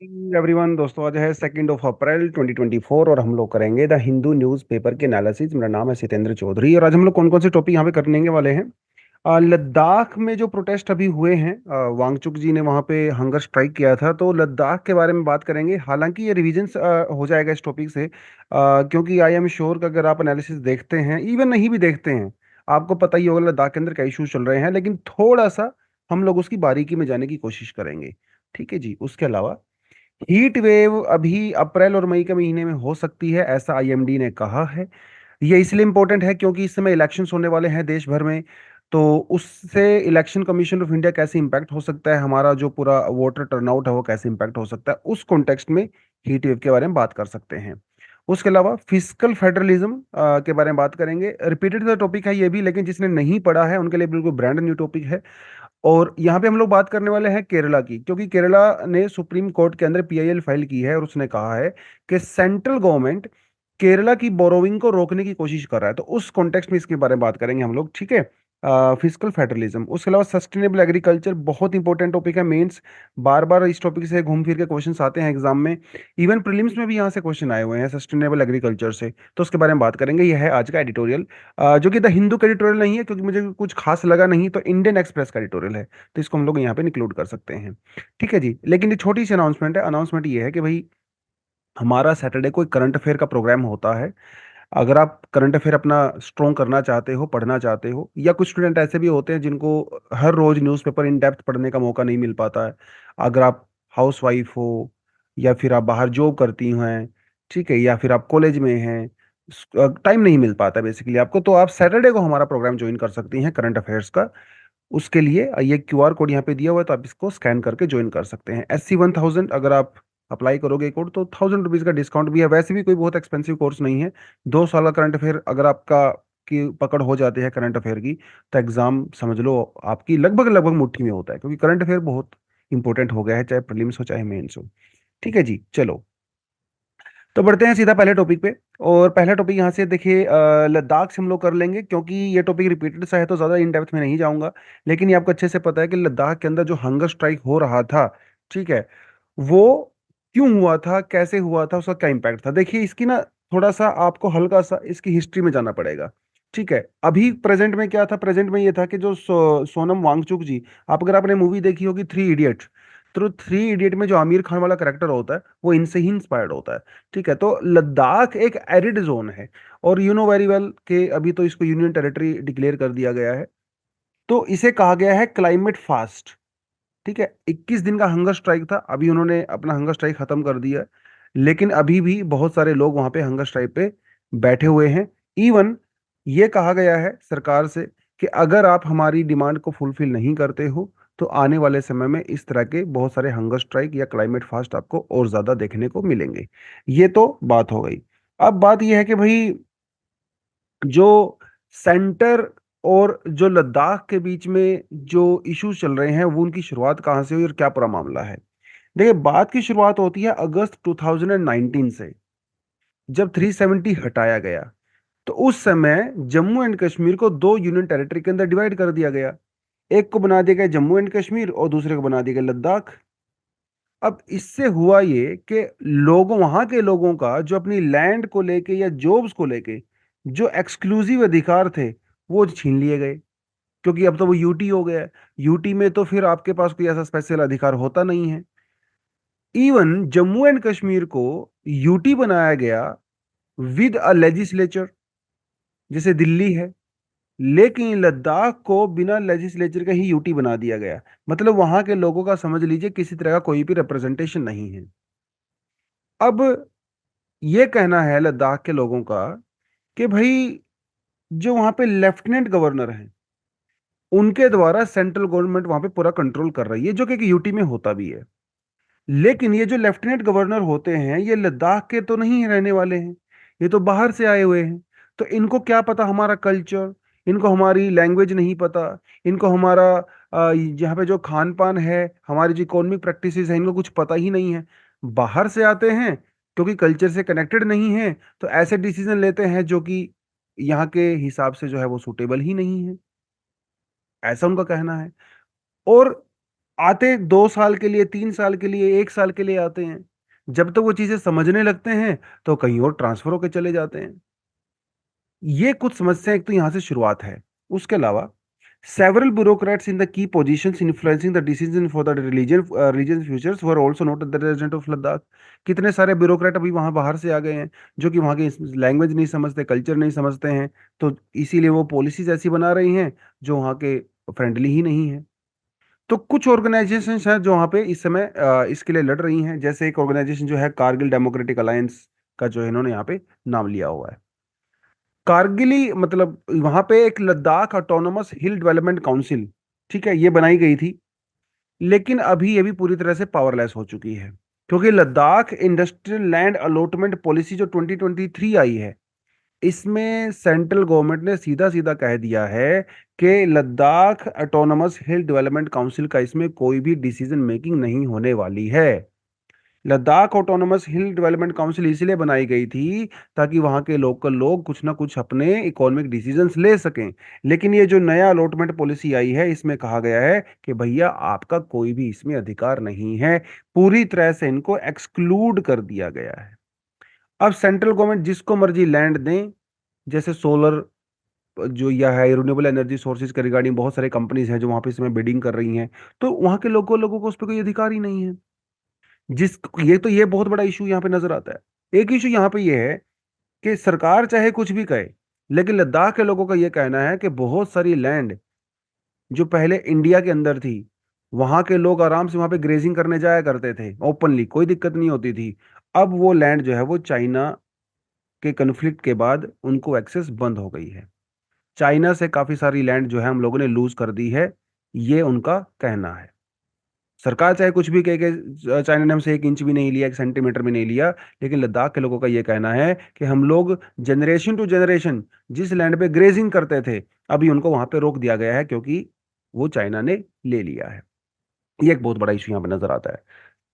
Everyone दोस्तों, आज है 2 अप्रैल 2024 और हम लोग करेंगे द हिंदू न्यूज़पेपर के एनालिसिस। मेरा नाम है सितेंद्र चौधरी और आज हम लोग कौन कौन से टॉपिक यहाँ पे करने वाले हैं। लद्दाख में जो प्रोटेस्ट अभी हुए हैं, वांगचुक जी ने वहाँ पे हंगर स्ट्राइक किया था, तो लद्दाख के बारे में बात करेंगे। हालांकि ये रिविजन हो जाएगा इस टॉपिक से, क्योंकि आई एम श्योर कि अगर आप एनालिसिस देखते हैं, इवन नहीं भी देखते हैं, आपको पता ही होगा लद्दाख के अंदर क्या इश्यूज चल रहे हैं, लेकिन थोड़ा सा हम लोग उसकी बारीकी में जाने की कोशिश करेंगे। ठीक है जी। उसके अलावा हीट वेव अभी अप्रैल और मई के महीने में हो सकती है, ऐसा आईएमडी ने कहा है। ये इसलिए इंपॉर्टेंट है क्योंकि इस समय इलेक्शंस होने वाले हैं देश भर में। तो उससे इलेक्शन कमीशन ऑफ इंडिया कैसे इंपैक्ट हो सकता है, हमारा जो पूरा वोटर टर्नआउट है वो कैसे इंपैक्ट हो सकता है, उस कॉन्टेक्स्ट में हीट वेव के बारे में बात कर सकते हैं। उसके अलावा फिजिकल फेडरलिज्म के बारे में बात करेंगे। रिपीटेड टॉपिक है ये भी, लेकिन जिसने नहीं पढ़ा है उनके लिए बिल्कुल ब्रांड न्यू टॉपिक है। और यहाँ पे हम लोग बात करने वाले हैं केरला की, क्योंकि केरला ने सुप्रीम कोर्ट के अंदर पीआईएल फाइल की है और उसने कहा है कि सेंट्रल गवर्नमेंट केरला की बोरोविंग को रोकने की कोशिश कर रहा है। तो उस कॉन्टेक्स्ट में इसके बारे में बात करेंगे हम लोग। ठीक है। फिजिकल फेडरलिज्म, उसके अलावा सस्टेनेबल एग्रीकल्चर बहुत इंपॉर्टेंट टॉपिक है। मेंस बार बार इस टॉपिक से घूम फिर के क्वेश्चंस आते हैं एग्जाम में। इवन प्रीलिम्स में भी यहाँ से क्वेश्चन आए हुए हैं सस्टेनेबल एग्रीकल्चर से, तो उसके बारे में बात करेंगे। यह है आज का एडिटोरियल, जो कि द हिंदू का एडिटोरियल नहीं है, क्योंकि मुझे कुछ खास लगा नहीं, तो इंडियन एक्सप्रेस का एडिटोरियल है, तो इसको हम लोग यहाँ पे इंक्लूड कर सकते हैं। ठीक है जी। लेकिन ये छोटी सी अनाउंसमेंट है। अनाउंसमेंट ये है कि भाई हमारा सैटरडे को एक करंट अफेयर का प्रोग्राम होता है। अगर आप करंट अफेयर अपना स्ट्रॉन्ग करना चाहते हो, पढ़ना चाहते हो, या कुछ स्टूडेंट ऐसे भी होते हैं जिनको हर रोज न्यूज़पेपर इन डेप्थ पढ़ने का मौका नहीं मिल पाता है। अगर आप हाउस वाइफ हो, या फिर आप बाहर जॉब करती हैं, ठीक है, या फिर आप कॉलेज में हैं, टाइम नहीं मिल पाता बेसिकली आपको, तो आप सैटरडे को हमारा प्रोग्राम ज्वाइन कर सकती हैं करंट अफेयर्स का। उसके लिए ये क्यूआर कोड यहाँ पे दिया हुआ है, तो आप इसको स्कैन करके ज्वाइन कर सकते हैं। SC 1000 अगर आप अप्लाई करोगे कोड, तो 1000 रुपीज का डिस्काउंट भी है। वैसे भी कोई बहुत एक्सपेंसिव कोर्स नहीं है। 2 साल का करंट अफेयर अगर आपका की पकड़ हो जाती है करंट अफेयर की, तो एग्जाम समझ लो आपकी लगभग लगभग मुट्ठी में होता है, क्योंकि करंट अफेयर बहुत इंपॉर्टेंट हो गया है, चाहे प्रीलिम्स हो चाहे मेंस हो। ठीक है जी। चलो, तो बढ़ते हैं सीधा पहले टॉपिक पे। और पहला टॉपिक यहाँ से देखिए, लद्दाख से हम लोग कर लेंगे, क्योंकि ये टॉपिक रिपीटेड सा है, तो ज़्यादा इन डेप्थ में नहीं जाऊंगा। लेकिन ये आपको अच्छे से पता है कि लद्दाख के अंदर जो हंगर स्ट्राइक हो रहा था, ठीक है, वो क्यों हुआ था, कैसे हुआ था, उसका क्या इम्पैक्ट था। देखिए इसकी ना थोड़ा सा आपको हल्का सा इसकी हिस्ट्री में जाना पड़ेगा। ठीक है। अभी प्रेजेंट में क्या था, प्रेजेंट में ये था कि जो सोनम वांगचुक जी, आप अगर आपने मूवी देखी होगी 3 इडियट, तो 3 इडियट में जो आमिर खान वाला करेक्टर होता है वो इनसे ही इंस्पायर्ड होता है। ठीक है। तो लद्दाख एक एरिड जोन है, और यू नो वेरी वेल कि अभी तो इसको यूनियन टेरिटरी डिक्लेयर कर दिया गया है। तो इसे कहा गया है क्लाइमेट फास्ट। ठीक है। 21 दिन का हंगर स्ट्राइक था, अभी उन्होंने अपना हंगर स्ट्राइक खत्म कर दिया है, लेकिन अभी भी बहुत सारे लोग वहां पे हंगर स्ट्राइक पे बैठे हुए हैं। इवन ये कहा गया है सरकार से कि अगर आप हमारी डिमांड को फुलफिल नहीं करते हो, तो आने वाले समय में इस तरह के बहुत सारे हंगर स्ट्राइक या क्लाइमेट फास्ट आपको और ज्यादा देखने को मिलेंगे। ये तो बात हो गई। अब बात यह है कि भाई जो सेंटर और जो लद्दाख के बीच में जो इश्यूज चल रहे हैं, वो उनकी शुरुआत कहाँ से हुई और क्या पूरा मामला है। देखिए बात की शुरुआत होती है अगस्त 2019 से, जब 370 हटाया गया। तो उस समय जम्मू एंड कश्मीर को दो यूनियन टेरिटरी के अंदर डिवाइड कर दिया गया। एक को बना दिया गया जम्मू एंड कश्मीर और दूसरे को बना दिया गया लद्दाख। अब इससे हुआ ये कि लोगों, वहां के लोगों का जो अपनी लैंड को लेके या जॉब्स को लेके जो एक्सक्लूसिव अधिकार थे, वो छीन लिए गए, क्योंकि अब तो वो यूटी हो गया है। यूटी में तो फिर आपके पास कोई ऐसा स्पेशल अधिकार होता नहीं है। इवन जम्मू एंड कश्मीर को यूटी बनाया गया विद अ लेजिस्लेचर, जैसे दिल्ली है, लेकिन लद्दाख को बिना लेजिस्लेचर के ही यूटी बना दिया गया। मतलब वहां के लोगों का समझ लीजिए किसी तरह का कोई भी रिप्रेजेंटेशन नहीं है। अब ये कहना है लद्दाख के लोगों का कि भाई जो वहां पे लेफ्टिनेंट गवर्नर हैं, उनके द्वारा सेंट्रल गवर्नमेंट वहां पे पूरा कंट्रोल कर रही है, जो कि यूटी में होता भी है। लेकिन ये जो लेफ्टिनेंट गवर्नर होते हैं, ये लद्दाख के तो नहीं रहने वाले हैं, ये तो बाहर से आए हुए हैं। तो इनको क्या पता हमारा कल्चर, इनको हमारी लैंग्वेज नहीं पता, इनको हमारा यहाँ पे जो खान पान है, हमारी जो इकोनॉमिक प्रैक्टिसेस है, इनको कुछ पता ही नहीं है। बाहर से आते हैं, क्योंकि कल्चर से कनेक्टेड नहीं है, तो ऐसे डिसीजन लेते हैं जो कि यहाँ के हिसाब से जो है वो सूटेबल ही नहीं है, ऐसा उनका कहना है। और आते 2 साल के लिए, 3 साल के लिए, 1 साल के लिए आते हैं। जब तक वो चीजें समझने लगते हैं तो कहीं और ट्रांसफर होकर चले जाते हैं। ये कुछ समस्याएं एक तो यहाँ से शुरुआत है। उसके अलावा several bureaucrats in the key positions influencing the decision for the region's futures were also not the resident of Ladakh। कितने सारे ब्यूरोक्रेट अभी वहां बाहर से आ गए हैं जो कि वहां की लैंग्वेज नहीं समझते, कल्चर नहीं समझते हैं, तो इसीलिए वो पॉलिसीज ऐसी बना रही हैं जो वहां के फ्रेंडली ही नहीं है। तो कुछ ऑर्गेनाइजेशंस हैं जो वहां पे इस समय इसके लिए लड़ रही हैं। जैसे एक ऑर्गेनाइजेशन जो है कारगिल डेमोक्रेटिक अलायंस का, जो इन्होंने यहाँ पे नाम लिया हुआ है। कारगिली मतलब वहां पे एक लद्दाख ऑटोनोमस हिल डेवलपमेंट काउंसिल, ठीक है, ये बनाई गई थी। लेकिन अभी ये भी पूरी तरह से पावरलेस हो चुकी है, क्योंकि Ladakh industrial land allotment policy जो 2023 आई है, इसमें सेंट्रल गवर्नमेंट ने सीधा सीधा कह दिया है कि लद्दाख ऑटोनोमस हिल डेवलपमेंट काउंसिल का इसमें कोई भी डिसीजन मेकिंग नहीं होने वाली है। लद्दाख ऑटोनोमस हिल डेवलपमेंट काउंसिल इसलिए बनाई गई थी ताकि वहां के लोकल लोग कुछ ना कुछ अपने इकोनॉमिक डिसीजंस ले सकें। लेकिन ये जो नया अलॉटमेंट पॉलिसी आई है, इसमें कहा गया है कि भैया आपका कोई भी इसमें अधिकार नहीं है, पूरी तरह से इनको एक्सक्लूड कर दिया गया है। अब सेंट्रल गवर्नमेंट जिसको मर्जी लैंड दें, जैसे सोलर जो या है रिन्यूएबल एनर्जी सोर्सेज के रिगार्डिंग बहुत सारे कंपनीज हैं जो वहां पे इसमें बिडिंग कर रही हैं, तो वहां के लोगों को उस पर कोई अधिकार ही नहीं है। जिस ये बहुत बड़ा इशू यहाँ पे नजर आता है। एक इशू यहाँ पे ये है कि सरकार चाहे कुछ भी कहे, लेकिन लद्दाख के लोगों का ये कहना है कि बहुत सारी लैंड जो पहले इंडिया के अंदर थी, वहां के लोग आराम से वहां पे ग्रेजिंग करने जाया करते थे ओपनली, कोई दिक्कत नहीं होती थी। अब वो लैंड जो है वो चाइना के कन्फ्लिक्ट के बाद उनको एक्सेस बंद हो गई है। चाइना से काफी सारी लैंड जो है हम लोगों ने लूज कर दी है, ये उनका कहना है। सरकार चाहे कुछ भी कहे कि चाइना ने हमसे 1 इंच भी नहीं लिया, 1 सेंटीमीटर भी नहीं लिया, लेकिन लद्दाख के लोगों का ये कहना है कि हम लोग जनरेशन टू जनरेशन जिस लैंड पे ग्रेजिंग करते थे, अभी उनको वहां पे रोक दिया गया है क्योंकि वो चाइना ने ले लिया है। ये एक बहुत बड़ा इशू यहाँ पे नजर आता है।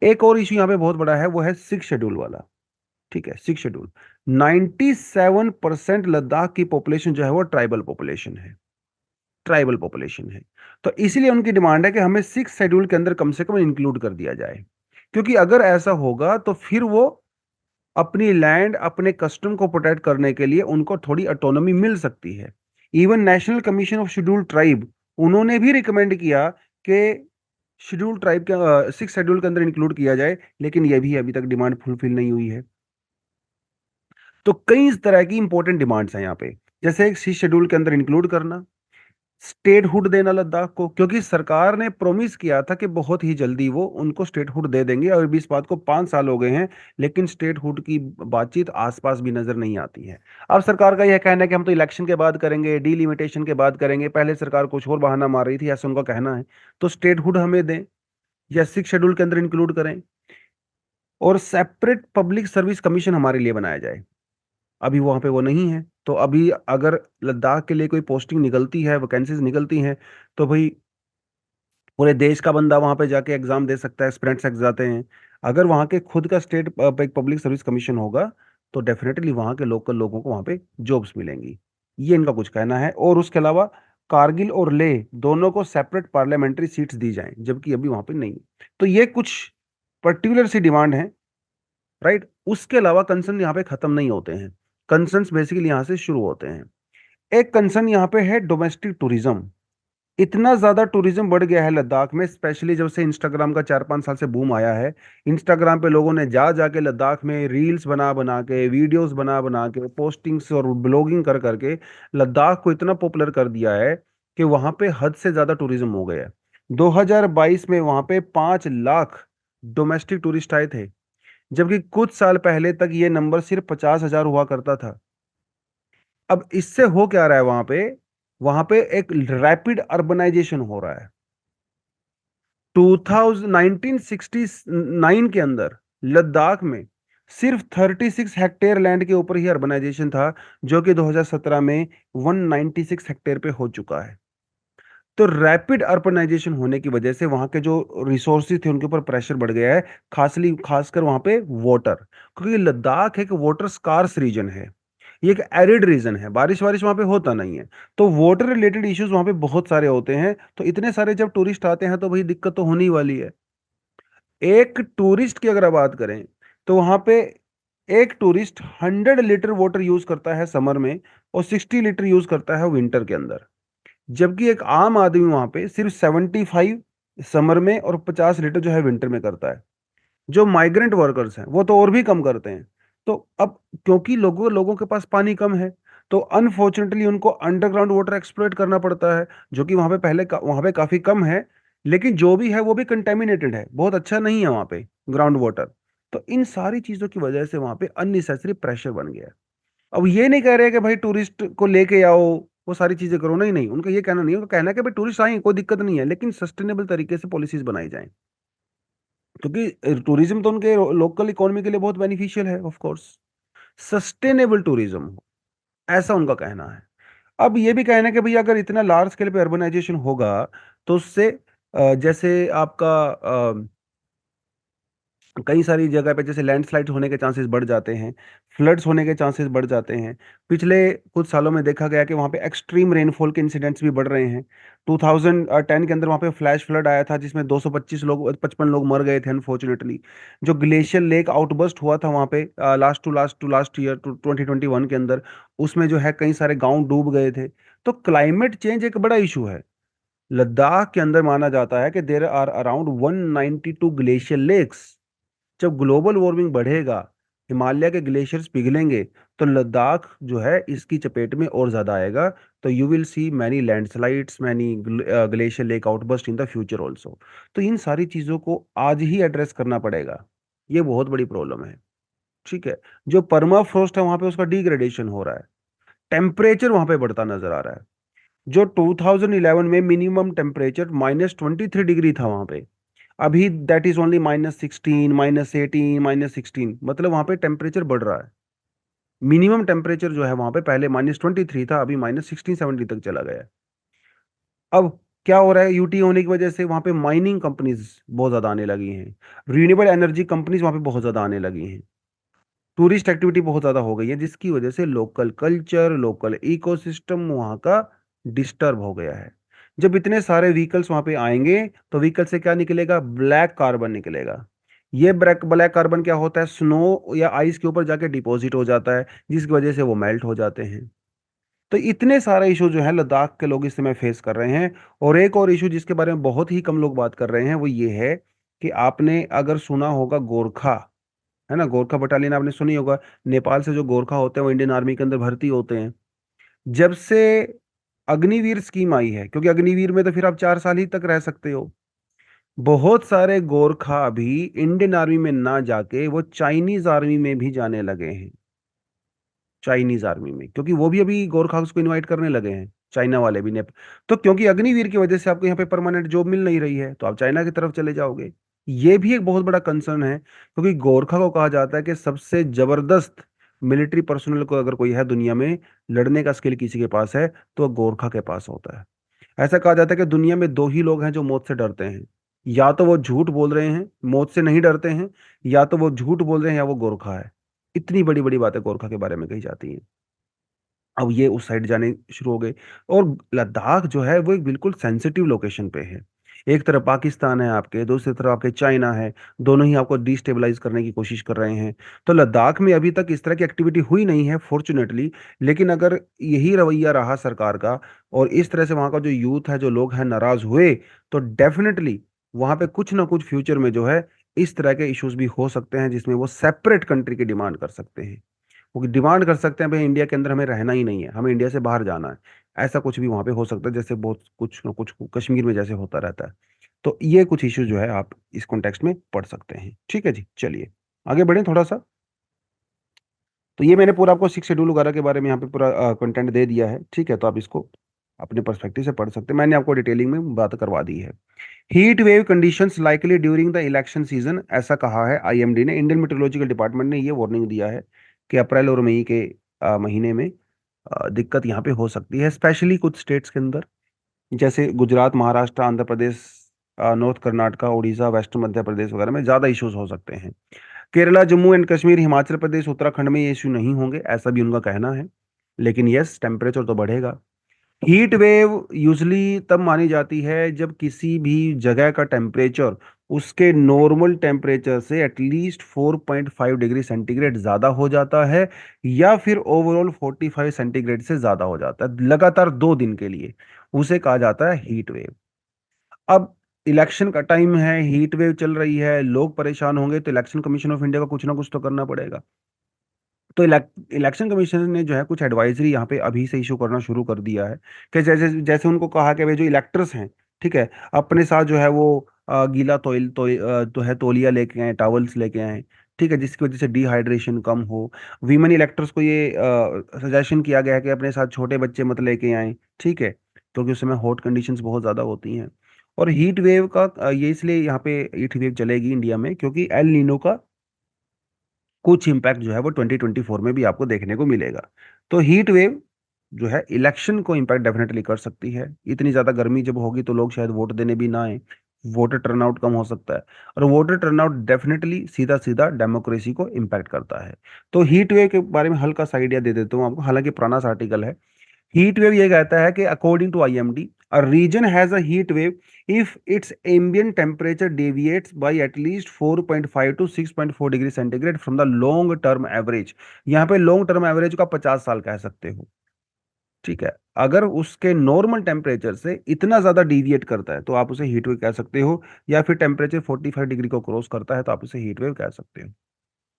एक और इशू यहाँ पे बहुत बड़ा है, वो है 6 शेड्यूल वाला। ठीक है, 6 शेड्यूल। 97% लद्दाख की पॉपुलेशन जो है वो ट्राइबल पॉपुलेशन है। तो इसीलिए उनकी डिमांड है कि हमें 6 शेड्यूल के अंदर कम से कम इंक्लूड कर दिया जाए, क्योंकि अगर ऐसा होगा तो फिर वो अपनी लैंड, अपने कस्टम को प्रोटेक्ट करने के लिए उनको थोड़ी ऑटोनॉमी मिल सकती है। Even national commission of schedule tribe, उन्होंने भी रिकमेंड किया कि शेड्यूल ट्राइब के 6 शेड्यूल के अंदर इंक्लूड किया जाए, लेकिन यह भी अभी तक डिमांड फुलफिल नहीं हुई है। तो कई इस तरह की इंपॉर्टेंट डिमांड्स हैं यहाँ पे, जैसे 6 शेड्यूल के अंदर इंक्लूड करना, स्टेटहुड देना लद्दाख को, क्योंकि सरकार ने प्रॉमिस किया था कि बहुत ही जल्दी वो उनको स्टेटहुड दे देंगे, और अभी इस बात को 5 साल हो गए हैं, लेकिन स्टेटहुड की बातचीत आसपास भी नजर नहीं आती है। अब सरकार का यह कहना है कि हम तो इलेक्शन के बाद करेंगे, डीलिमिटेशन के बाद करेंगे, पहले सरकार कुछ और बहाना मार रही थी, ऐसा उनका कहना है। तो स्टेटहुड हमें दें या 6 शेड्यूल के अंदर इंक्लूड करें, और सेपरेट पब्लिक सर्विस कमीशन हमारे लिए बनाया जाए। अभी वहां पे वो नहीं है, तो अभी अगर लद्दाख के लिए कोई पोस्टिंग निकलती है, वैकेंसीज निकलती हैं, तो भाई पूरे देश का बंदा वहां पे जाके एग्जाम दे सकता है, एस्पिरेंट्स एग्जाम जाते हैं। अगर वहां के खुद का स्टेट पब्लिक सर्विस कमीशन होगा, तो डेफिनेटली वहां के लोकल लोगों को वहां पे जॉब्स मिलेंगी। ये इनका कुछ कहना है। और उसके अलावा कारगिल और लेह दोनों को सेपरेट पार्लियामेंट्री सीट्स दी जाएं, जबकि अभी वहां पे नहीं है। तो ये कुछ पर्टिकुलर सी डिमांड है, राइट। उसके अलावा कंसर्न यहाँ पे खत्म नहीं होते हैं, कंसर्न्स बेसिकली यहाँ से शुरू होते हैं। एक कंसर्न यहाँ पे है डोमेस्टिक टूरिज्म। इतना ज्यादा टूरिज्म बढ़ गया है लद्दाख में, स्पेशली जब से इंस्टाग्राम का 4-5 साल से बूम आया है। इंस्टाग्राम पे लोगों ने जा जाके लद्दाख में रील्स बना बना के, वीडियोस बना बना के, पोस्टिंग्स और ब्लॉगिंग कर करके लद्दाख को इतना पॉपुलर कर दिया है कि वहां पे हद से ज्यादा टूरिज्म हो गया है। 2022 में वहां पे 5 लाख डोमेस्टिक टूरिस्ट आए थे, जबकि कुछ साल पहले तक ये नंबर सिर्फ 50,000 हुआ करता था। अब इससे हो क्या रहा है वहां पे एक रैपिड अर्बनाइजेशन हो रहा है। 1969 के अंदर लद्दाख में सिर्फ 36 हेक्टेयर लैंड के ऊपर ही अर्बनाइजेशन था, जो कि 2017 में 196 हेक्टेयर पे हो चुका है। तो रैपिड अर्बनाइजेशन होने की वजह से वहां के जो रिसोर्सेज थे उनके ऊपर प्रेशर बढ़ गया है, खासकर वहां पे वाटर, क्योंकि लद्दाख एक वाटर स्कार्स रीजन है। ये एक एरिड रीजन है, बारिश वारिश वहां पे होता नहीं है। तो वाटर रिलेटेड इश्यूज वहां पे बहुत सारे होते हैं। तो इतने सारे जब टूरिस्ट आते हैं तो भाई दिक्कत तो होने ही वाली है। एक टूरिस्ट की अगर आप बात करें तो वहां पे एक टूरिस्ट 100 लीटर वाटर यूज करता है समर में, और 60 लीटर यूज करता है विंटर के अंदर। जबकि एक आम आदमी वहां पे सिर्फ 75 समर में और 50 लीटर जो है विंटर में करता है। जो माइग्रेंट वर्कर्स हैं वो तो और भी कम करते हैं। तो अब क्योंकि लोगों लोगों के पास पानी कम है, तो अनफॉर्चुनेटली उनको अंडरग्राउंड वाटर एक्सप्लॉइट करना पड़ता है, जो कि वहां पे वहां पे काफी कम है। लेकिन जो भी है वो भी कंटेमिनेटेड है, बहुत अच्छा नहीं है वहां पे ग्राउंड वाटर। तो इन सारी चीजों की वजह से वहां पे अननेसेसरी प्रेशर बन गया है। अब ये नहीं कह रहे कि भाई टूरिस्ट को लेके आओ, वो सारी चीजें करो, नहीं नहीं, उनका ये कहना नहीं है। उनका कहना है कि भाई टूरिस्ट आए कोई दिक्कत नहीं है, लेकिन सस्टेनेबल तरीके से पॉलिसीज बनाई जाए। क्योंकि टूरिज्म तो उनके लोकल इकोनॉमी के लिए बहुत बेनिफिशियल है ऑफ कोर्स। सस्टेनेबल टूरिज्म हो, ऐसा उनका कहना है। अब ये भी कहना है कि भैया अगर इतना लार्ज स्केल पे अर्बनाइजेशन होगा तो उससे जैसे आपका कई सारी जगह पे जैसे लैंडस्लाइड होने के चांसेस बढ़ जाते हैं, फ्लड्स होने के चांसेस बढ़ जाते हैं। पिछले कुछ सालों में देखा गया कि वहाँ पे एक्सट्रीम रेनफॉल के इंसिडेंट्स भी बढ़ रहे हैं। 2010 के अंदर वहाँ पे फ्लैश फ्लड आया था जिसमें 255 लोग मर गए थे अनफॉर्चुनेटली। जो ग्लेशियर लेक आउटबर्स्ट हुआ था वहाँ पे लास्ट ईयर 2021 के अंदर, उसमें जो है कई सारे गाँव डूब गए थे। तो क्लाइमेट चेंज एक बड़ा इशू है। लद्दाख के अंदर माना जाता है कि there are around 192 glacier lakes. जब ग्लोबल वार्मिंग बढ़ेगा, हिमालय के ग्लेशियर्स पिघलेंगे, तो लद्दाख जो है इसकी चपेट में और ज्यादा आएगा। तो you will see many landslides, many glacier lake outburst in the future also. तो इन सारी चीजों को आज ही एड्रेस करना पड़ेगा। ये बहुत बड़ी प्रॉब्लम है। ठीक है। जो परमाफ्रॉस्ट है वहां पे उसका डिग्रेडेशन हो रहा है, टेम्परेचर वहां पे बढ़ता नजर आ रहा है। जो 2011 में मिनिमम टेम्परेचर -23 डिग्री था वहां पे, अभी दैट इज ओनली -16, -18, -16, मतलब वहां पे टेम्परेचर बढ़ रहा है। मिनिमम टेम्परेचर जो है वहां पे पहले -23 था, अभी -16, 17 तक चला गया है। अब क्या हो रहा है, यूटी होने की वजह से वहां पे माइनिंग कंपनीज बहुत ज्यादा आने लगी हैं, रिन्यूएबल एनर्जी कंपनीज वहां पे बहुत ज्यादा आने लगी हैं, टूरिस्ट एक्टिविटी बहुत ज्यादा हो गई है, जिसकी वजह से लोकल कल्चर, लोकल इकोसिस्टम वहां का डिस्टर्ब हो गया है। जब इतने सारे व्हीकल्स वहां पे आएंगे तो व्हीकल से क्या निकलेगा, ब्लैक कार्बन निकलेगा। ये ब्लैक ब्लैक कार्बन क्या होता है, स्नो या आइस के ऊपर जाके डिपॉजिट हो जाता है, जिसकी वजह से वो मेल्ट हो जाते हैं। तो इतने सारे इशू जो है लद्दाख के लोग इस समय फेस कर रहे हैं। और एक और इशू जिसके बारे में बहुत ही कम लोग बात कर रहे हैं वो ये है कि आपने अगर सुना होगा गोरखा, है ना, गोरखा बटालियन आपने सुनी होगा। नेपाल से जो गोरखा होते हैं वो इंडियन आर्मी के अंदर भर्ती होते हैं। जब से अग्निवीर स्कीम आई है, क्योंकि अग्निवीर में तो फिर आप 4 साल ही तक रह सकते हो, बहुत सारे गोरखा अभी इंडियन आर्मी में ना जाके वो चाइनीज आर्मी में भी जाने लगे हैं। चाइनीज आर्मी में, क्योंकि वो भी अभी गोरखास को इनवाइट करने लगे हैं, चाइना वाले भी ने। तो क्योंकि अग्निवीर की वजह से आपको यहाँ पे परमानेंट जॉब मिल नहीं रही है, तो आप चाइना की तरफ चले जाओगे। ये भी एक बहुत बड़ा कंसर्न है, क्योंकि गोरखा को कहा जाता है कि सबसे जबरदस्त मिलिट्री पर्सनल को अगर कोई है दुनिया में, लड़ने का स्किल किसी के पास है तो वह गोरखा के पास होता है। ऐसा कहा जाता है कि दुनिया में दो ही लोग हैं जो मौत से डरते हैं, या तो वो झूठ बोल रहे हैं, मौत से नहीं डरते हैं, या तो वो झूठ बोल रहे हैं, या वो गोरखा है। इतनी बड़ी बड़ी बातें गोरखा के बारे में कही जाती हैं। अब ये उस साइड जाने शुरू हो गए। और लद्दाख जो है वो एक बिल्कुल सेंसिटिव लोकेशन पे है। एक तरफ पाकिस्तान है आपके, दूसरी तरफ आपके चाइना है, दोनों ही आपको डिस्टेबलाइज करने की कोशिश कर रहे हैं। तो लद्दाख में अभी तक इस तरह की एक्टिविटी हुई नहीं है फॉर्चुनेटली। लेकिन अगर यही रवैया रहा सरकार का, और इस तरह से वहाँ का जो यूथ है, जो लोग हैं, नाराज हुए, तो डेफिनेटली वहाँ पे कुछ ना कुछ फ्यूचर में जो है इस तरह के इश्यूज भी हो सकते हैं, जिसमें वो सेपरेट कंट्री की डिमांड कर सकते हैं। वो डिमांड कर सकते हैं भाई इंडिया के अंदर हमें रहना ही नहीं है, हमें इंडिया से बाहर जाना है। ऐसा कुछ भी वहां पे हो सकता है, जैसे बहुत कुछ ना कुछ कश्मीर में जैसे होता रहता है। तो ये कुछ इश्यू जो है आप इस कॉन्टेक्स्ट में पढ़ सकते हैं। ठीक है जी, चलिए आगे बढ़े थोड़ा सा। तो ये मैंने पूरा आपको सिक्स शेड्यूल वगैरह के बारे में यहाँ पे पूरा कंटेंट दे दिया है। ठीक है, तो आप इसको अपने पर्सपेक्टिव से पढ़ सकते हैं, मैंने आपको डिटेलिंग में बात करवा दी है। Heat wave conditions likely during the election season, ऐसा कहा है आईएमडी ने, इंडियन मेट्रोलॉजिकल डिपार्टमेंट ने ये वार्निंग दिया है कि अप्रैल और मई के महीने में दिक्कत यहाँ पे हो सकती है, स्पेशली कुछ स्टेट्स के अंदर, जैसे गुजरात, महाराष्ट्र, आंध्र प्रदेश, नॉर्थ कर्नाटका, उड़ीसा, वेस्ट मध्य प्रदेश वगैरह में ज़्यादा इश्यूज हो सकते हैं। केरला, जम्मू एंड कश्मीर, हिमाचल प्रदेश, उत्तराखंड में ये इश्यू नहीं होंगे, ऐसा भी उनका कहना है। लेकिन यस, टेम्परेचर तो बढ़ेगा। हीट वेव यूजली तब मानी जाती है जब किसी भी जगह का टेम्परेचर उसके नॉर्मल टेम्परेचर से एटलीस्ट 4.5 डिग्री सेंटीग्रेड ज्यादा हो जाता है, या फिर ओवरऑल 45 सेंटीग्रेड से ज्यादा हो जाता है लगातार 2 दिन के लिए। उसे कहा जाता है हीट वेव। अब इलेक्शन का टाइम है, हीट वेव चल रही है, लोग परेशान होंगे, तो इलेक्शन कमीशन ऑफ इंडिया को कुछ ना कुछ तो करना पड़ेगा। तो इलेक्शन कमीशन ने जो है कुछ एडवाइजरी यहाँ पे अभी से इशू करना शुरू कर दिया है, कि जैसे जैसे उनको कहा कि वे जो इलेक्टर्स हैं, ठीक है, अपने साथ जो है वो गीला तो है तौलिया लेके आए, टॉवल्स लेके आए, ठीक है, जिसकी वजह से डिहाइड्रेशन कम हो। वीमेन इलेक्टर्स को ये सजेशन किया गया है कि अपने साथ छोटे बच्चे मत लेके आए, ठीक है, क्योंकि उस समय हॉट कंडीशंस बहुत ज़्यादा होती हैं। और हीट वेव का ये इसलिए यहाँ पे हीट वेव चलेगी इंडिया में क्योंकि एल नीनो का कुछ इम्पैक्ट जो है वो 2024 में भी आपको देखने को मिलेगा। तो हीट वेव जो है इलेक्शन को इम्पैक्ट डेफिनेटली कर सकती है। इतनी ज्यादा गर्मी जब होगी तो लोग शायद वोट देने भी ना आए, वोटर टर्नआउट कम हो सकता है, और वोटर टर्नआउट डेफिनेटली सीधा सीधा डेमोक्रेसी को इम्पैक्ट करता है। तो हीट वेव के बारे में हल्का सा आइडिया दे देता हूँ आपको, हालांकि पुराना सा आर्टिकल है। हीट वेव ये कहता है कि according to IMD, a region has a heat wave if its ambient temperature deviates by at least 4.5 to 6.4 degree centigrade from the long term average. यहाँ पे लॉन्ग टर्म एवरेज का 50 साल कह सकते हो, ठीक है। अगर उसके नॉर्मल टेम्परेचर से इतना ज्यादा डिविएट करता है तो आप उसे हीट वेव कह सकते हो, या फिर टेम्परेचर 45 डिग्री को क्रॉस करता है तो आप उसे हीट वेव कह सकते हो,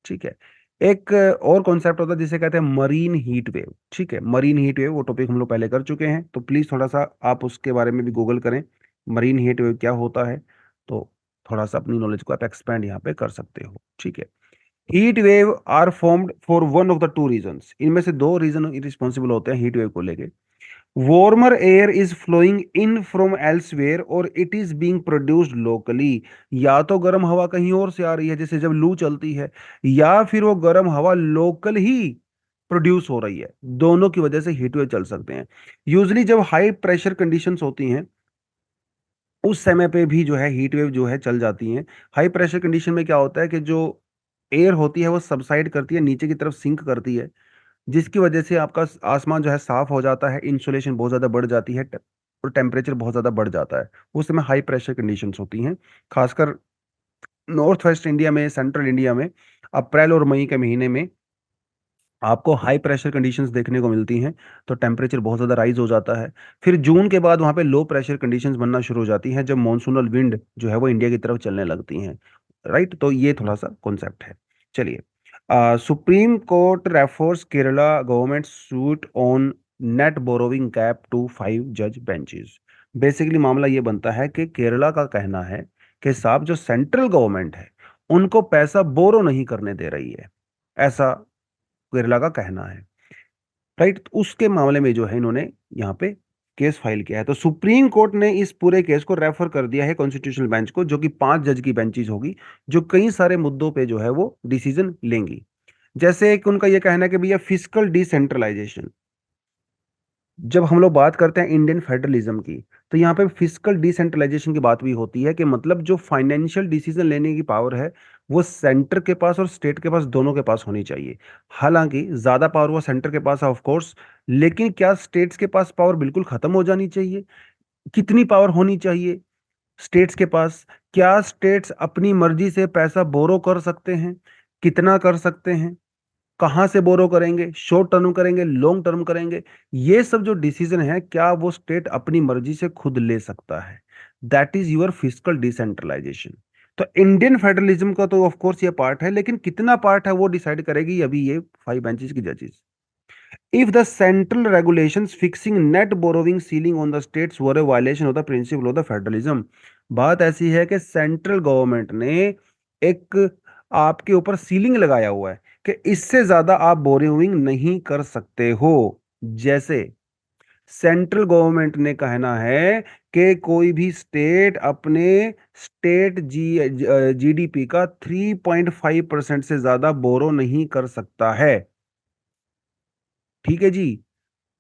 ठीक है। एक और कॉन्सेप्ट होता है जिसे कहते हैं मरीन हीट वेव, ठीक है। मरीन हीट वेव वो टॉपिक हम लोग पहले कर चुके हैं, तो प्लीज थोड़ा सा आप उसके बारे में भी गूगल करें, मरीन हीट वेव क्या होता है, तो थोड़ा सा अपनी नॉलेज को आप एक्सपेंड यहाँ पे कर सकते हो, ठीक है। Heat wave are formed for one of the two reasons, इनमें से दो रीजन रिस्पॉन्सिबल होते हैं हीट वेव को लेके। Warmer air is flowing in from elsewhere और it is being produced locally. या तो गर्म हवा कहीं और से आ रही है जैसे जब लू चलती है, या फिर वो गर्म हवा लोकल ही प्रोड्यूस हो रही है, दोनों की वजह से हीट वेव चल सकते हैं। यूजली जब हाई प्रेशर कंडीशंस होती हैं उस समय पे भी जो है हीट वेव जो है चल जाती हैं। हाई प्रेशर कंडीशन में क्या होता है कि जो एयर होती है वो सबसाइड करती है, नीचे की तरफ सिंक करती है, जिसकी वजह से आपका आसमान जो है साफ हो जाता है, इंसुलेशन बहुत ज़्यादा बढ़ जाती है, और टेम्परेचर बहुत ज़्यादा बढ़ जाता है। उस समय हाई प्रेशर कंडीशंस होती हैं, खासकर नॉर्थ वेस्ट इंडिया में, सेंट्रल इंडिया में अप्रैल और मई के महीने में आपको हाई प्रेशर कंडीशंस देखने को मिलती हैं, तो टेम्परेचर बहुत ज़्यादा राइज हो जाता है। फिर जून के बाद वहाँ पे लो प्रेशर कंडीशंस बनना शुरू हो जाती हैं जब मॉनसूनल विंड जो है वो इंडिया की तरफ चलने लगती हैं, राइट। तो ये थोड़ा सा कॉन्सेप्ट है। चलिए, Supreme Court refers Kerala government suit on net borrowing cap to 5 जज बेंचेस। बेसिकली मामला ये बनता है कि केरला का कहना है कि साहब जो सेंट्रल गवर्नमेंट है उनको पैसा बोरो नहीं करने दे रही है, ऐसा केरला का कहना है, राइट। तो उसके मामले में जो है इन्होंने यहाँ पे केस फाइल किया है। तो सुप्रीम कोर्ट ने इस पूरे केस को रेफर कर दिया है कॉन्स्टिट्यूशनल बेंच को, जो कि 5 जज की बेंचेस होगी, जो कई सारे मुद्दों पे जो है वो डिसीजन लेंगी। जैसे एक उनका ये कहना है कि भैया फिजिकल डिसेंट्रलाइजेशन, जब हम लोग बात करते हैं इंडियन फेडरलिज्म की, तो यहाँ पे फिजिकल डिसेंट्रलाइजेशन की बात भी होती है, कि मतलब जो फाइनेंशियल डिसीजन लेने की पावर है वो सेंटर के पास और स्टेट के पास, दोनों के पास होनी चाहिए। हालांकि ज्यादा पावर वो सेंटर के पास है ऑफ कोर्स, लेकिन क्या स्टेट्स के पास पावर बिल्कुल खत्म हो जानी चाहिए? कितनी पावर होनी चाहिए स्टेट्स के पास? क्या स्टेट्स अपनी मर्जी से पैसा बोरो कर सकते हैं? कितना कर सकते हैं? कहाँ से बोरो करेंगे? शॉर्ट टर्म करेंगे, लॉन्ग टर्म करेंगे? ये सब जो डिसीजन है क्या वो स्टेट अपनी मर्जी से खुद ले सकता है? That is your physical decentralization. तो इंडियन फेडरलिज्म का तो ऑफ कोर्स ये पार्ट है, लेकिन कितना पार्ट है वो डिसाइड करेगी अभी ये 5 बेंचेस की जजेस। If the central regulations fixing net borrowing ceiling on the states were a violation of the principle of the federalism। बात ऐसी है कि सेंट्रल गवर्नमेंट ने एक आपके ऊपर सीलिंग लगाया हुआ है कि इससे ज्यादा आप बोरिंग नहीं कर सकते हो। जैसे सेंट्रल गवर्नमेंट ने कहना है कि कोई भी स्टेट अपने स्टेट जीडीपी का 3.5% से ज्यादा बोरो नहीं कर सकता है, ठीक है जी।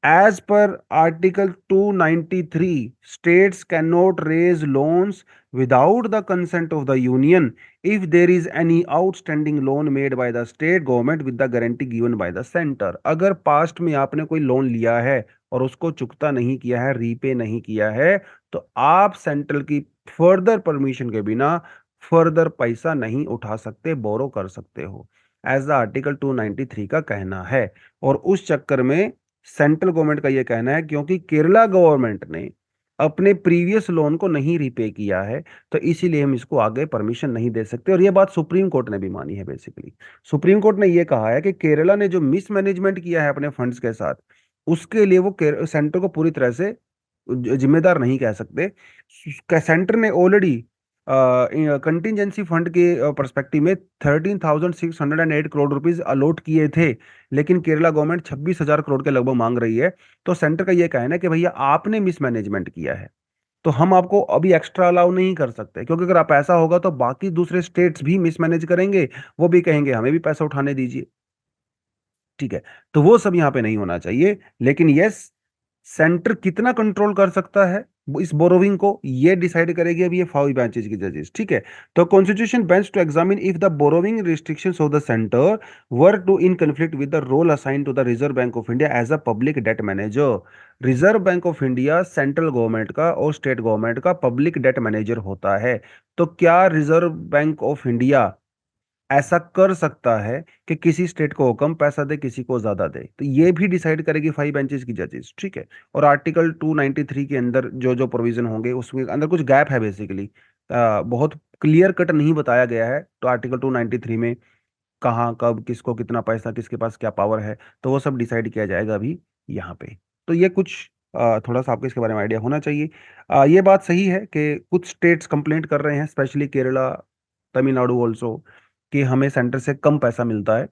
As per Article 293, states cannot raise loans without the consent of the Union if there is any outstanding loan made by the state government with the guarantee given by the centre. अगर past में आपने कोई loan लिया है और उसको चुकता नहीं किया है, रीपे नहीं किया है, तो आप सेंट्रल की फर्दर परमिशन के बिना फर्दर पैसा नहीं उठा सकते, बोरो कर सकते हो, एज द आर्टिकल 293 का कहना है। और उस चक्कर में सेंट्रल गवर्नमेंट का यह कहना है, क्योंकि केरला गवर्नमेंट ने अपने प्रीवियस लोन को नहीं रीपे किया है, तो इसीलिए हम इसको आगे परमिशन नहीं दे सकते। और ये बात सुप्रीम कोर्ट ने भी मानी है। बेसिकली सुप्रीम कोर्ट ने ये कहा है कि केरला ने जो मिसमैनेजमेंट किया है अपने फंड्स के साथ, उसके लिए वो सेंटर को पूरी तरह से जिम्मेदार नहीं कह सकते। सेंटर ने ऑलरेडी कंटिजेंसी फंड के पर्सपेक्टिव में 13,608 करोड़ रुपीस अलॉट किए थे, लेकिन केरला गवर्नमेंट 26,000 करोड़ के लगभग मांग रही है। तो सेंटर का यह कहना है कि भैया आपने मिसमैनेजमेंट किया है, तो हम आपको अभी एक्स्ट्रा अलाउ नहीं कर सकते, क्योंकि अगर आप ऐसा होगा तो बाकी दूसरे स्टेट्स भी मिसमैनेज करेंगे, वो भी कहेंगे हमें भी पैसा उठाने दीजिए। ठीक है, तो वो सब यहाँ पे नहीं होना चाहिए। लेकिन यस, सेंटर कितना कंट्रोल कर सकता है इस बोरोविंग को, ये डिसाइड करेगी अभी ये 5 बेंचेस की जजेस। ठीक है, तो constitution bench to examine if the borrowing restrictions of the centre were to in conflict with the role assign to the Reserve Bank of India as a public debt manager. Reserve Bank of India central government का और state government का public debt manager होता है। तो क्या reserve Bank of India ऐसा कर सकता है कि किसी स्टेट को कम पैसा दे, किसी को ज्यादा दे? तो ये भी डिसाइड करेगी 5 बेंचेस की जजेस। ठीक है, और आर्टिकल 293 के अंदर जो जो प्रोविजन होंगे उसके अंदर कुछ गैप है बेसिकली, बहुत क्लियर कट नहीं बताया गया है। तो आर्टिकल 293 में कहाँ कब किसको कितना पैसा, किसके पास क्या पावर है, तो वो सब डिसाइड किया जाएगा अभी यहाँ पे। तो ये कुछ थोड़ा सा आपको इसके बारे में आइडिया होना चाहिए। ये बात सही है कि कुछ स्टेट्स कंप्लेंट कर रहे हैं, स्पेशली केरला, तमिलनाडु ऑल्सो, कि हमें सेंटर से कम पैसा मिलता है।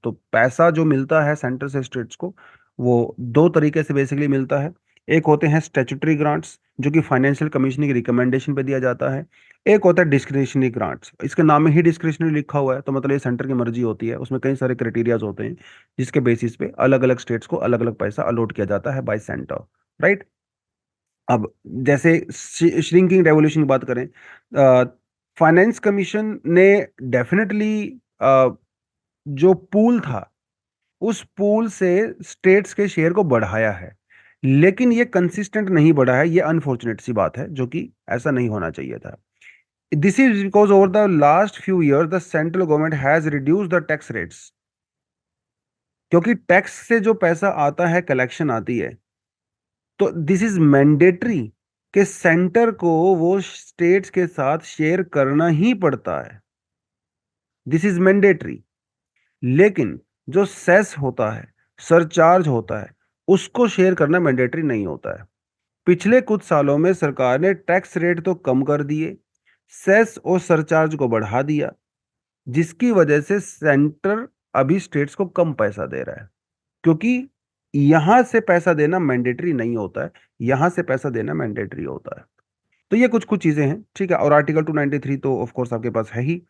तो पैसा जो मिलता है सेंटर से स्टेट्स को, वो दो तरीके से बेसिकली मिलता है। एक होते हैं स्टैट्यूटरी ग्रांट्स, जो कि फाइनेंशियल कमीशन की रिकमेंडेशन पे दिया जाता है। एक होता है डिस्क्रिशनरी ग्रांट्स, इसके नाम में ही डिस्क्रिशनरी लिखा हुआ है, तो मतलब ये सेंटर की मर्जी होती है। उसमें कई सारे क्राइटेरियाज होते हैं जिसके बेसिस पे अलग अलग स्टेट्स को अलग अलग पैसा अलॉट किया जाता है बाय सेंटर। राइट। अब जैसे श्रिंकिंग रेवोल्यूशन की बात करें, फाइनेंस कमीशन ने डेफिनेटली जो पूल था उस पूल से स्टेट्स के शेयर को बढ़ाया है, लेकिन ये कंसिस्टेंट नहीं बढ़ा है। ये अनफॉर्चुनेट सी बात है, जो कि ऐसा नहीं होना चाहिए था। This is because over the last few year the central government has reduce the tax rates, क्योंकि टैक्स से जो पैसा आता है, कलेक्शन आती है, तो दिस इज मैंडेटरी कि सेंटर को वो स्टेट्स के साथ शेयर करना ही पड़ता है। This is mandatory. लेकिन जो सेस होता है, सरचार्ज होता है, उसको शेयर करना मैंडेटरी नहीं होता है। पिछले कुछ सालों में सरकार ने टैक्स रेट तो कम कर दिए, सेस और सरचार्ज को बढ़ा दिया, जिसकी वजह से सेंटर अभी स्टेट्स को कम पैसा दे रहा है, क्योंकि यहां से पैसा देना मैंडेटरी नहीं होता है, यहां से पैसा देना मैंडेटरी होता है। तो ये कुछ कुछ चीजें हैं। ठीक है, और आर्टिकल 293 तो ऑफ कोर्स आपके पास है ही,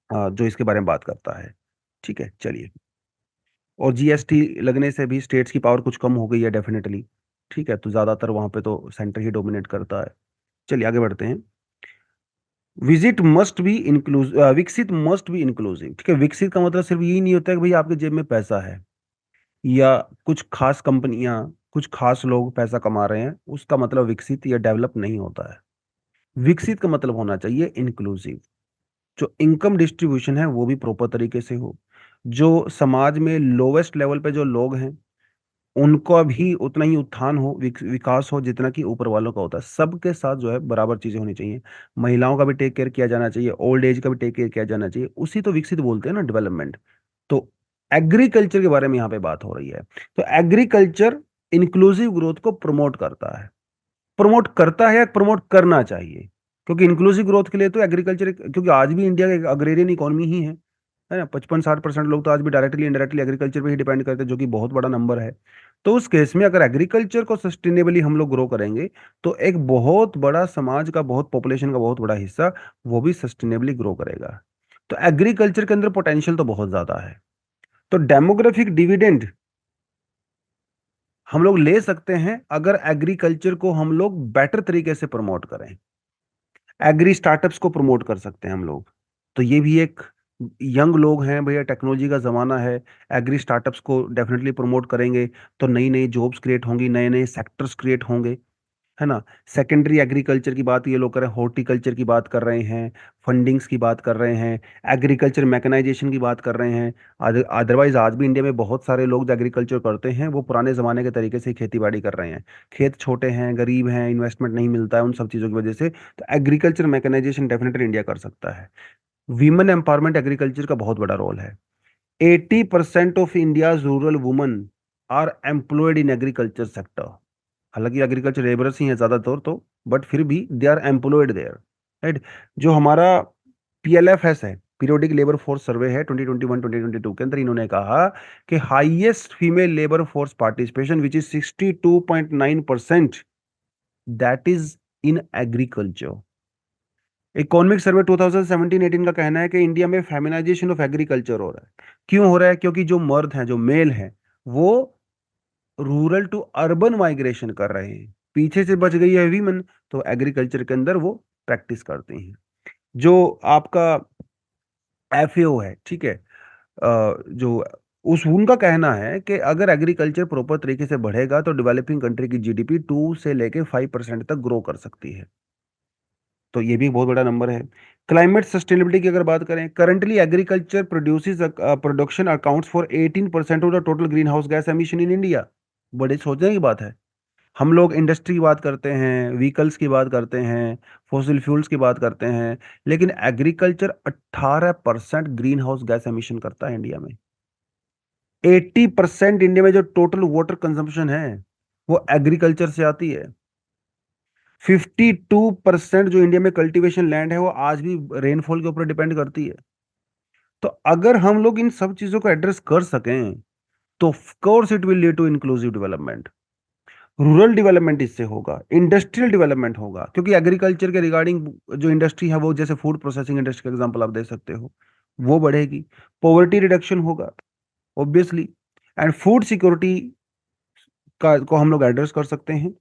जो इसके बारे में बात करता है। ठीक है, चलिए। और जीएसटी लगने से भी स्टेट्स की पावर कुछ कम हो गई है डेफिनेटली। ठीक है, तो ज्यादातर वहां पे तो सेंटर ही डोमिनेट करता है। चलिए आगे बढ़ते हैं। विजिट मस्ट बी इंक्लूसिव, विकसित मस्ट बी इंक्लूसिव। ठीक है, विकसित का मतलब सिर्फ यही नहीं होता है कि भाई आपके जेब में पैसा है या कुछ खास कंपनियां, कुछ खास लोग पैसा कमा रहे हैं, उसका मतलब विकसित या डेवलप नहीं होता है। विकसित का मतलब होना चाहिए इंक्लूसिव। जो इनकम डिस्ट्रीब्यूशन है वो भी प्रॉपर तरीके से हो, जो समाज में लोवेस्ट लेवल पे जो लोग हैं उनका भी उतना ही उत्थान हो, विकास हो, जितना कि ऊपर वालों का होता है। सबके साथ जो है बराबर चीजें होनी चाहिए। महिलाओं का भी टेक केयर किया जाना चाहिए, ओल्ड एज का भी टेक केयर किया जाना चाहिए, उसी तो विकसित बोलते हैं ना, डेवलपमेंट। तो एग्रीकल्चर के बारे में यहाँ पे बात हो रही है। तो एग्रीकल्चर इंक्लूसिव ग्रोथ को प्रमोट करता है। प्रमोट करता है या प्रमोट करना चाहिए, क्योंकि इंक्लूसिव ग्रोथ के लिए तो एग्रीकल्चर, क्योंकि आज भी इंडिया का अग्रेरियन इकोनॉमी ही है ना। 55-60% लोग तो आज भी डायरेक्टली इनडायरेक्टली एग्रीकल्चर पे ही डिपेंड करते हैं, जो कि बहुत बड़ा नंबर है। तो उस केस में अगर एग्रीकल्चर को सस्टेनेबली हम लोग ग्रो करेंगे, तो एक बहुत बड़ा समाज का, बहुत पॉपुलेशन का बहुत बड़ा हिस्सा वो भी सस्टेनेबली ग्रो करेगा। तो एग्रीकल्चर के अंदर पोटेंशियल तो बहुत ज्यादा है। तो डेमोग्राफिक डिविडेंड हम लोग ले सकते हैं अगर एग्रीकल्चर को हम लोग बेटर तरीके से प्रमोट करें। एग्री स्टार्टअप्स को प्रमोट कर सकते हैं हम लोग। तो ये भी एक, यंग लोग हैं भैया, टेक्नोलॉजी का ज़माना है, एग्री स्टार्टअप्स को डेफिनेटली प्रमोट करेंगे तो नई नई जॉब्स क्रिएट होंगी, नए नए सेक्टर्स क्रिएट होंगे, है ना। सेकेंडरी एग्रीकल्चर की बात ये लोग कर रहे हैं, हॉर्टिकल्चर की बात कर रहे हैं, फंडिंग्स की बात कर रहे हैं, एग्रीकल्चर मैकेनाइजेशन की बात कर रहे हैं। अदरवाइज आज भी इंडिया में बहुत सारे लोग जो एग्रीकल्चर करते हैं वो पुराने ज़माने के तरीके से खेती बाड़ी कर रहे हैं। खेत छोटे हैं, गरीब हैं, इन्वेस्टमेंट नहीं मिलता है, उन सब चीज़ों की वजह से तो एग्रीकल्चर मैकेनाइजेशन डेफिनेटली इंडिया कर सकता है। वीमेन एम्पावरमेंट एग्रीकल्चर का बहुत बड़ा रोल है। 80% of India's rural woman are employed in agriculture sector. हालांकि एग्रीकल्चर लेबरर्स ही हैं ज्यादातर तो, बट फिर भी they are employed there, right. जो हमारा पीएलएफएस है, पीरियोडिक लेबर फोर्स सर्वे है 2021 2022 के अंदर, इन्होंने कहा कि highest female labour force participation which is 62.9%, that is in agriculture. Economic survey 2017-18 का कहना है कि इंडिया में फेमिनाइजेशन ऑफ एग्रीकल्चर हो रहा है। क्यों हो रहा है? क्योंकि जो मर्द हैं, जो मेल हैं, वो रूरल टू अर्बन माइग्रेशन कर रहे हैं, पीछे से बच गई है वीमेन, तो एग्रीकल्चर के अंदर वो प्रैक्टिस करती हैं। जो आपका एफएओ है, ठीक है, जो उस उनका कहना है कि अगर एग्रीकल्चर प्रॉपर तरीके से बढ़ेगा तो डेवलपिंग कंट्री की जीडीपी 2 से लेके 5% तक ग्रो कर सकती है। तो ये भी बहुत बड़ा नंबर है। क्लाइमेट सस्टेनेबिलिटी की अगर बात करें, currently agriculture produces production accounts for 18% of the total green house gas emission in India. बड़े सोचने की बात है। हम लोग इंडस्ट्री की बात करते हैं, व्हीकल्स की बात करते हैं, फॉसिल फ्यूल्स की बात करते हैं, लेकिन agriculture 18% green house gas emission करता है इंडिया में। 80% इंडिया में जो टोटल वाटर कंजम्पशन है वो एग्रीकल्चर से आती है। 52% जो इंडिया में कल्टीवेशन लैंड है वो आज भी रेनफॉल के ऊपर डिपेंड करती है। तो अगर हम लोग इन सब चीजों को एड्रेस कर सकें तो of course it will lead to inclusive development. Rural development इससे होगा, इंडस्ट्रियल डेवलपमेंट होगा, क्योंकि एग्रीकल्चर के रिगार्डिंग जो इंडस्ट्री है वो, जैसे फूड प्रोसेसिंग इंडस्ट्री का एग्जांपल आप दे सकते हो, वो बढ़ेगी। पॉवर्टी रिडक्शन होगा ऑब्वियसली, एंड फूड सिक्योरिटी का को हम लोग एड्रेस कर सकते हैं।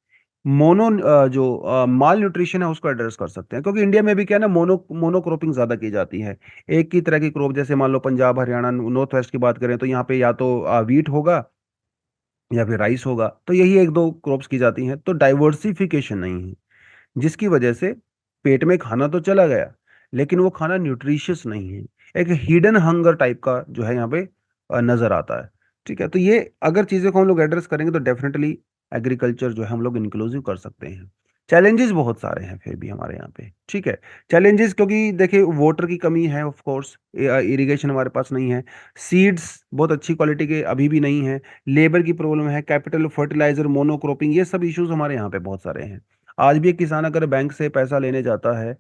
जो माल न्यूट्रिशन है उसको एड्रेस कर सकते हैं, क्योंकि इंडिया में भी क्या है ना, मोनोक्रॉपिंग ज्यादा की जाती है। एक ही तरह की क्रॉप, जैसे मान लो पंजाब हरियाणा नॉर्थ वेस्ट की बात करें तो यहाँ पे या तो वीट होगा या फिर राइस होगा, तो यही एक दो क्रॉप्स की जाती हैं, तो डाइवर्सिफिकेशन नहीं है, जिसकी वजह से पेट में खाना तो चला गया लेकिन वो खाना न्यूट्रिशियस नहीं है। एक हिडन हंगर टाइप का जो है यहाँ पे नजर आता है। ठीक है, तो ये अगर चीज़ों को हम लोग एड्रेस करेंगे तो डेफिनेटली एग्रीकल्चर जो है हम लोग इंक्लूसिव कर सकते हैं। चैलेंजेस बहुत सारे हैं फिर भी हमारे यहाँ पे, ठीक है। चैलेंजेस क्योंकि देखिए वाटर की कमी है, ऑफ कोर्स इरिगेशन हमारे पास नहीं है, सीड्स बहुत अच्छी क्वालिटी के अभी भी नहीं है, लेबर की प्रॉब्लम है, कैपिटल, फर्टिलाइजर, मोनोक्रॉपिंग, ये सब इश्यूज हमारे यहाँ पे बहुत सारे हैं। आज भी एक किसान अगर बैंक से पैसा लेने जाता है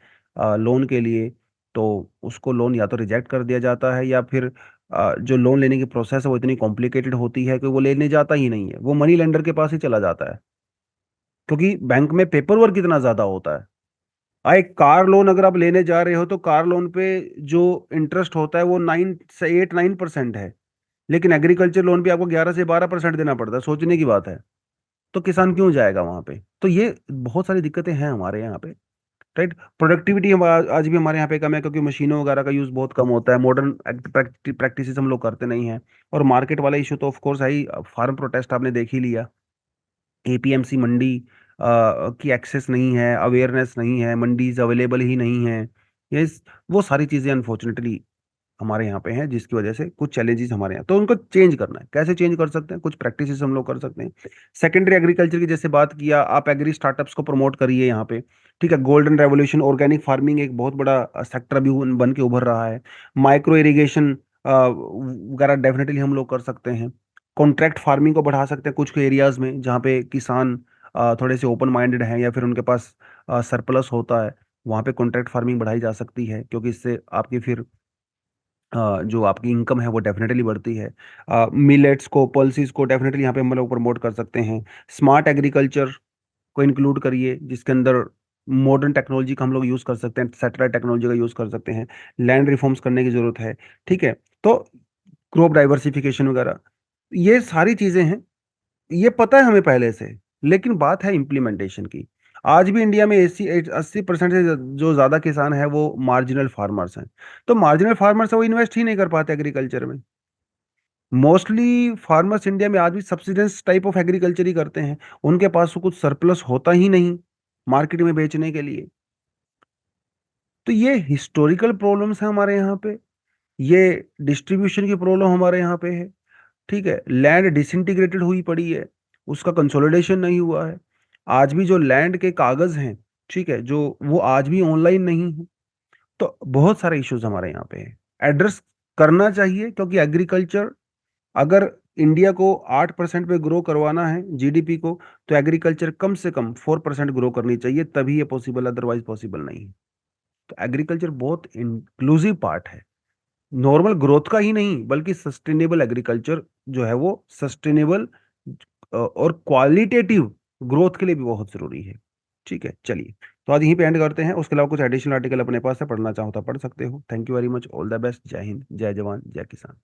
लोन के लिए, तो उसको लोन या तो रिजेक्ट कर दिया जाता है, या फिर जो लोन लेने की प्रोसेस है वो इतनी कॉम्प्लिकेटेड होती है कि वो लेने जाता ही नहीं है, वो मनी लेंडर के पास ही चला जाता है, क्योंकि बैंक में पेपर वर्क कितना ज्यादा होता है। एक कार लोन अगर आप लेने जा रहे हो तो कार लोन पे जो इंटरेस्ट होता है वो 9 से 8 9% है, लेकिन एग्रीकल्चर लोन पे आपको 11 से 12% देना पड़ता है, सोचने की बात है। तो किसान क्यों जाएगा वहां पे? तो ये बहुत सारी दिक्कतें हैं हमारे यहाँ पे, राइट। प्रोडक्टिविटी हम आज भी हमारे यहाँ पे कम है, क्योंकि मशीनों वगैरह का यूज बहुत कम होता है, मॉडर्न प्रैक्टिसेस हम लोग करते नहीं हैं। और मार्केट वाला इशू तो ऑफ कोर्स है ही, फार्म प्रोटेस्ट आपने देख ही लिया। एपीएमसी मंडी की एक्सेस नहीं है, अवेयरनेस नहीं है, मंडीज अवेलेबल ही नहीं है, ये वो सारी चीज़ें अनफॉर्चुनेटली हमारे यहाँ पे हैं, जिसकी वजह से कुछ चैलेंजेस हमारे यहाँ, तो उनको चेंज करना है। कैसे चेंज कर सकते हैं? कुछ प्रैक्टिसेस हम लोग कर सकते हैं। सेकेंडरी एग्रीकल्चर की जैसे बात किया, आप एग्री स्टार्टअप्स को प्रमोट करिए यहाँ पे, ठीक है। गोल्डन रेवोल्यूशन, ऑर्गेनिक फार्मिंग एक बहुत बड़ा सेक्टर अभी बन के उभर रहा है। माइक्रो इरिगेशन वगैरह डेफिनेटली हम लोग कर सकते हैं। कॉन्ट्रैक्ट फार्मिंग को बढ़ा सकते हैं कुछ एरियाज में जहाँ पे किसान थोड़े से ओपन माइंडेड हैं या फिर उनके पास सरप्लस होता है, वहाँ पे कॉन्ट्रैक्ट फार्मिंग बढ़ाई जा सकती है, क्योंकि इससे आपकी फिर जो आपकी इनकम है वो डेफिनेटली बढ़ती है। मिलेट्स को, पल्सीज को डेफिनेटली यहाँ पे हम लोग प्रमोट कर सकते हैं। स्मार्ट एग्रीकल्चर को इंक्लूड करिए, जिसके अंदर मॉडर्न टेक्नोलॉजी का हम लोग यूज़ कर सकते हैं, सैटेलाइट टेक्नोलॉजी का यूज़ कर सकते हैं। लैंड रिफॉर्म्स करने की ज़रूरत है, ठीक है। तो क्रॉप डाइवर्सिफिकेशन वगैरह, ये सारी चीज़ें हैं, ये पता है हमें पहले से, लेकिन बात है इम्प्लीमेंटेशन की। आज भी इंडिया में 80% से जो ज्यादा किसान है वो मार्जिनल फार्मर्स हैं। तो मार्जिनल फार्मर्स है वो इन्वेस्ट ही नहीं कर पाते एग्रीकल्चर में। मोस्टली फार्मर्स इंडिया में आज भी सब्सिडेंस टाइप ऑफ एग्रीकल्चर ही करते हैं। उनके पास तो कुछ सरप्लस होता ही नहीं मार्केट में बेचने के लिए। तो ये हिस्टोरिकल प्रॉब्लम्स है हमारे यहाँ पे। ये डिस्ट्रीब्यूशन की प्रॉब्लम हमारे यहाँ पे है। ठीक है, लैंड डिसइंटीग्रेटेड हुई पड़ी है, उसका कंसोलिडेशन नहीं हुआ है। आज भी जो लैंड के कागज हैं, ठीक है, जो वो आज भी ऑनलाइन नहीं है। तो बहुत सारे इश्यूज हमारे यहाँ पे है। एड्रेस करना चाहिए, क्योंकि एग्रीकल्चर, अगर इंडिया को 8% पे ग्रो करवाना है जीडीपी को, तो एग्रीकल्चर कम से कम 4% ग्रो करनी चाहिए, तभी ये पॉसिबल, अदरवाइज पॉसिबल नहीं है। तो एग्रीकल्चर बहुत इंक्लूसिव पार्ट है, नॉर्मल ग्रोथ का ही नहीं, बल्कि सस्टेनेबल एग्रीकल्चर जो है वो सस्टेनेबल और क्वालिटेटिव ग्रोथ के लिए भी बहुत जरूरी है। ठीक है, चलिए, तो आज यहीं पे एंड करते हैं। उसके अलावा कुछ एडिशनल आर्टिकल अपने पास है, पढ़ना चाहो तो पढ़ सकते हो। Thank you very much, all the best, जय हिंद, जय जवान, जय किसान।